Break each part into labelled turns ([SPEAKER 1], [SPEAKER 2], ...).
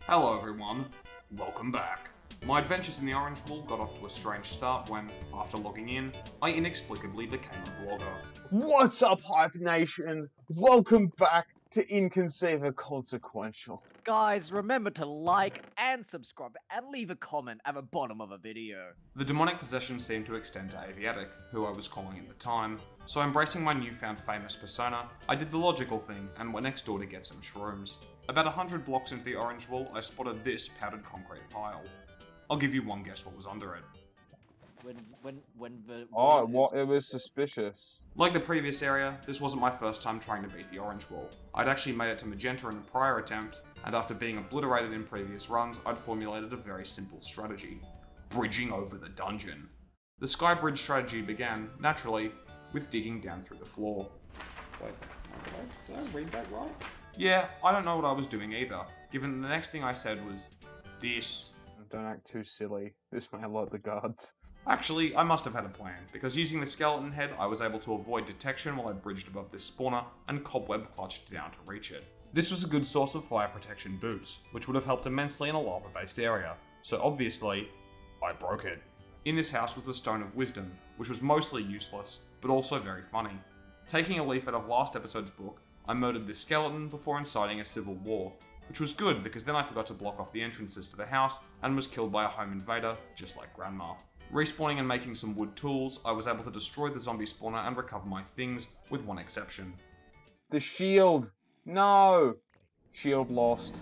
[SPEAKER 1] Hello everyone, welcome back. My adventures in the Orange Wall got off to a strange start when, after logging in, I inexplicably became a vlogger.
[SPEAKER 2] What's up, Hype Nation? Welcome back to Inconsequential.
[SPEAKER 3] Guys, remember to like and subscribe and leave a comment at the bottom of a video.
[SPEAKER 1] The demonic possession seemed to extend to Aviatic, who I was calling at the time, so embracing my newfound famous persona, I did the logical thing and went next door to get some shrooms. About 100 blocks into the Orange Wall, I spotted this powdered concrete pile. I'll give you one guess what was under it.
[SPEAKER 3] When the
[SPEAKER 2] Oh,
[SPEAKER 3] wall
[SPEAKER 2] what?
[SPEAKER 3] is-
[SPEAKER 2] It was suspicious.
[SPEAKER 1] Like the previous area, this wasn't my first time trying to beat the Orange Wall. I'd actually made it to Magenta in a prior attempt, and after being obliterated in previous runs, I'd formulated a very simple strategy. Bridging over the dungeon. The Sky Bridge strategy began, naturally, with digging down through the floor. Wait, did I read that right? Yeah, I don't know what I was doing either, given the next thing I said was this.
[SPEAKER 2] Don't act too silly. This may alert the guards.
[SPEAKER 1] Actually, I must have had a plan, because using the skeleton head, I was able to avoid detection while I bridged above this spawner and cobweb clutched down to reach it. This was a good source of fire protection boots, which would have helped immensely in a lava-based area, so obviously, I broke it. In this house was the Stone of Wisdom, which was mostly useless, but also very funny. Taking a leaf out of last episode's book, I murdered this skeleton before inciting a civil war, which was good because then I forgot to block off the entrances to the house and was killed by a home invader, just like Grandma. Respawning and making some wood tools, I was able to destroy the zombie spawner and recover my things, with one exception.
[SPEAKER 2] The shield! No! Shield lost.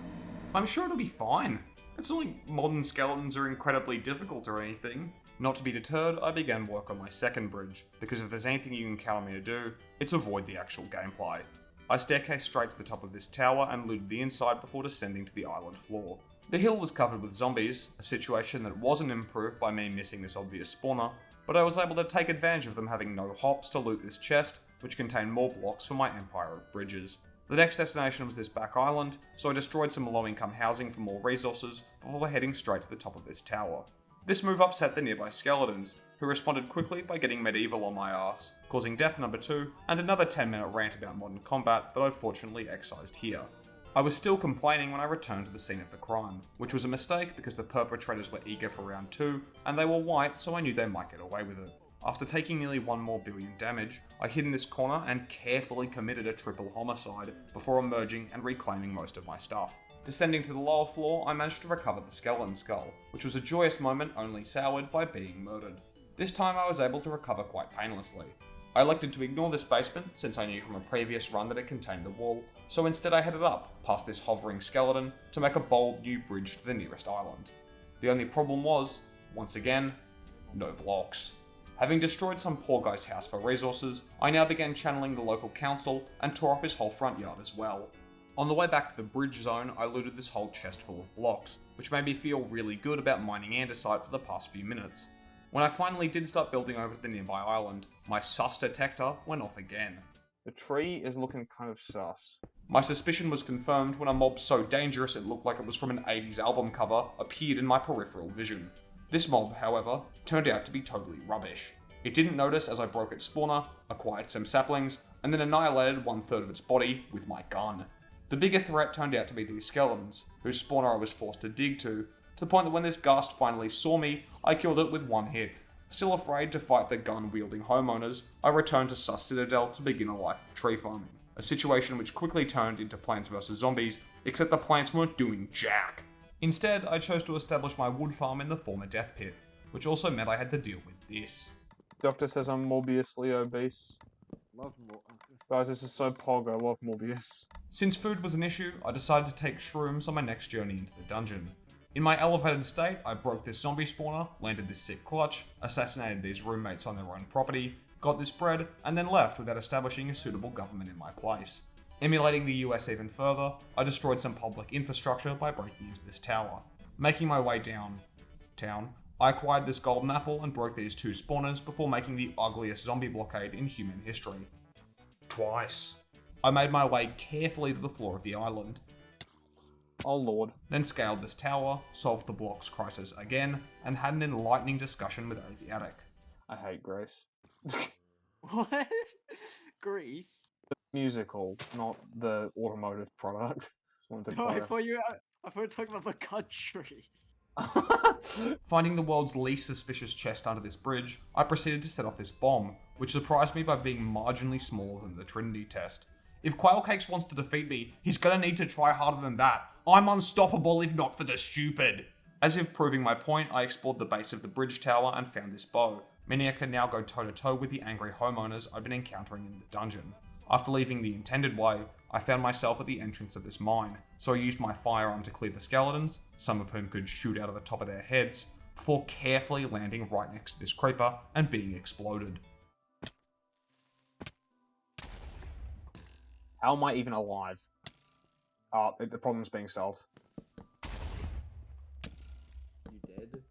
[SPEAKER 1] I'm sure it'll be fine. It's not like modern skeletons are incredibly difficult or anything. Not to be deterred, I began work on my second bridge, because if there's anything you can count on me to do, it's avoid the actual gameplay. I staircased straight to the top of this tower and looted the inside before descending to the island floor. The hill was covered with zombies, a situation that wasn't improved by me missing this obvious spawner, but I was able to take advantage of them having no hops to loot this chest, which contained more blocks for my empire of bridges. The next destination was this back island, so I destroyed some low-income housing for more resources before heading straight to the top of this tower. This move upset the nearby skeletons, who responded quickly by getting medieval on my ass, causing death number 2 and another 10-minute rant about modern combat that I'd fortunately excised here. I was still complaining when I returned to the scene of the crime, which was a mistake because the perpetrators were eager for round 2, and they were white, so I knew they might get away with it. After taking nearly 1 more billion damage, I hid in this corner and carefully committed a triple homicide before emerging and reclaiming most of my stuff. Descending to the lower floor, I managed to recover the skeleton skull, which was a joyous moment only soured by being murdered. This time I was able to recover quite painlessly. I elected to ignore this basement since I knew from a previous run that it contained the wall, so instead I headed up, past this hovering skeleton, to make a bold new bridge to the nearest island. The only problem was, once again, no blocks. Having destroyed some poor guy's house for resources, I now began channeling the local council and tore up his whole front yard as well. On the way back to the bridge zone, I looted this whole chest full of blocks, which made me feel really good about mining andesite for the past few minutes. When I finally did start building over to the nearby island, my sus detector went off again.
[SPEAKER 2] The tree is looking kind of sus.
[SPEAKER 1] My suspicion was confirmed when a mob so dangerous it looked like it was from an 80s album cover appeared in my peripheral vision. This mob, however, turned out to be totally rubbish. It didn't notice as I broke its spawner, acquired some saplings, and then annihilated 1/3 of its body with my gun. The bigger threat turned out to be these skeletons, whose spawner I was forced to dig to the point that when this ghast finally saw me, I killed it with one hit. Still afraid to fight the gun-wielding homeowners, I returned to Sus Citadel to begin a life of tree farming, a situation which quickly turned into Plants vs Zombies, except the plants weren't doing jack. Instead, I chose to establish my wood farm in the former death pit, which also meant I had to deal with this.
[SPEAKER 2] Doctor says I'm morbiously obese.
[SPEAKER 3] Love more.
[SPEAKER 2] Guys, this is so pog, I love Morbius.
[SPEAKER 1] Since food was an issue, I decided to take shrooms on my next journey into the dungeon. In my elevated state, I broke this zombie spawner, landed this sick clutch, assassinated these roommates on their own property, got this bread, and then left without establishing a suitable government in my place. Emulating the US even further, I destroyed some public infrastructure by breaking into this tower. Making my way downtown, I acquired this golden apple and broke these 2 spawners before making the ugliest zombie blockade in human history. Twice. I made my way carefully to the floor of the island,
[SPEAKER 2] Oh lord.
[SPEAKER 1] then scaled this tower, solved the blocks crisis again, and had an enlightening discussion with Aviatic.
[SPEAKER 2] I hate Grace.
[SPEAKER 3] What? Greece?
[SPEAKER 2] Musical, not the automotive product. Wanted
[SPEAKER 3] No, I
[SPEAKER 2] fire.
[SPEAKER 3] thought you were talking about the country.
[SPEAKER 1] Finding the world's least suspicious chest under this bridge, I proceeded to set off this bomb, which surprised me by being marginally smaller than the Trinity test. If Quailcakes wants to defeat me, he's gonna need to try harder than that. I'm unstoppable if not for the stupid. As if proving my point, I explored the base of the bridge tower and found this bow, meaning I can now go toe to toe with the angry homeowners I've been encountering in the dungeon. After leaving the intended way, I found myself at the entrance of this mine, so I used my firearm to clear the skeletons, some of whom could shoot out of the top of their heads, before carefully landing right next to this creeper and being exploded.
[SPEAKER 2] How am I even alive? The problem's being solved.
[SPEAKER 3] You dead?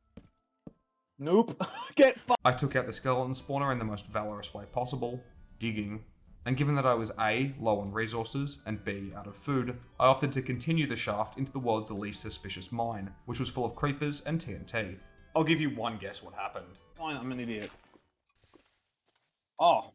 [SPEAKER 2] Nope. Get fucked.
[SPEAKER 1] I took out the skeleton spawner in the most valorous way possible, digging, and given that I was A, low on resources, and B, out of food, I opted to continue the shaft into the world's least suspicious mine, which was full of creepers and TNT. I'll give you one guess what happened.
[SPEAKER 2] Fine, I'm an idiot. Oh.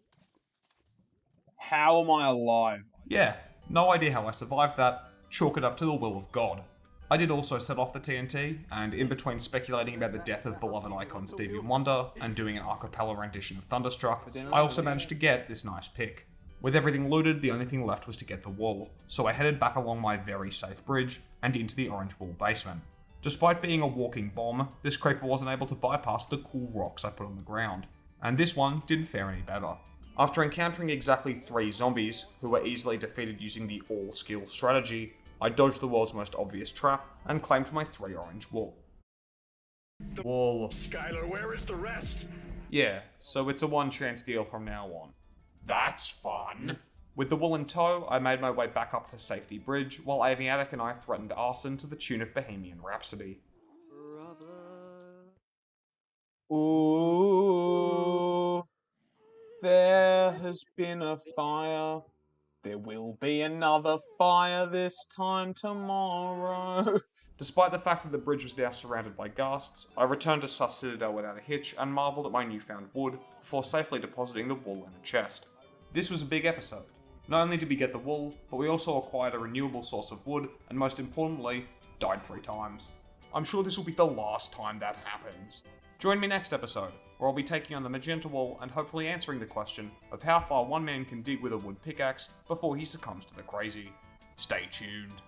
[SPEAKER 2] How am I alive?
[SPEAKER 1] Yeah, no idea how I survived that, chalk it up to the will of God. I did also set off the TNT, and in between speculating about the death of beloved icon Stevie Wonder and doing an a cappella rendition of Thunderstruck, I also managed to get this nice pick. With everything looted, the only thing left was to get the wool, so I headed back along my very safe bridge and into the orange wool basement. Despite being a walking bomb, this creeper wasn't able to bypass the cool rocks I put on the ground, and this one didn't fare any better. After encountering exactly 3 zombies, who were easily defeated using the all-skill strategy, I dodged the world's most obvious trap and claimed my 3 orange wool. Wool.
[SPEAKER 4] Skylar, where is the rest?
[SPEAKER 1] Yeah, so it's a one-chance deal from now on. That's fun. With the wool in tow, I made my way back up to Safety Bridge, while Aviatic and I threatened arson to the tune of Bohemian Rhapsody.
[SPEAKER 2] Ooh. There has been a fire. There will be another fire this time tomorrow.
[SPEAKER 1] Despite the fact that the bridge was now surrounded by ghasts, I returned to Sus Citadel without a hitch and marvelled at my newfound wood before safely depositing the wool in a chest. This was a big episode. Not only did we get the wool, but we also acquired a renewable source of wood, and most importantly, died 3 times. I'm sure this will be the last time that happens. Join me next episode, where I'll be taking on the magenta wool and hopefully answering the question of how far one man can dig with a wood pickaxe before he succumbs to the crazy. Stay tuned.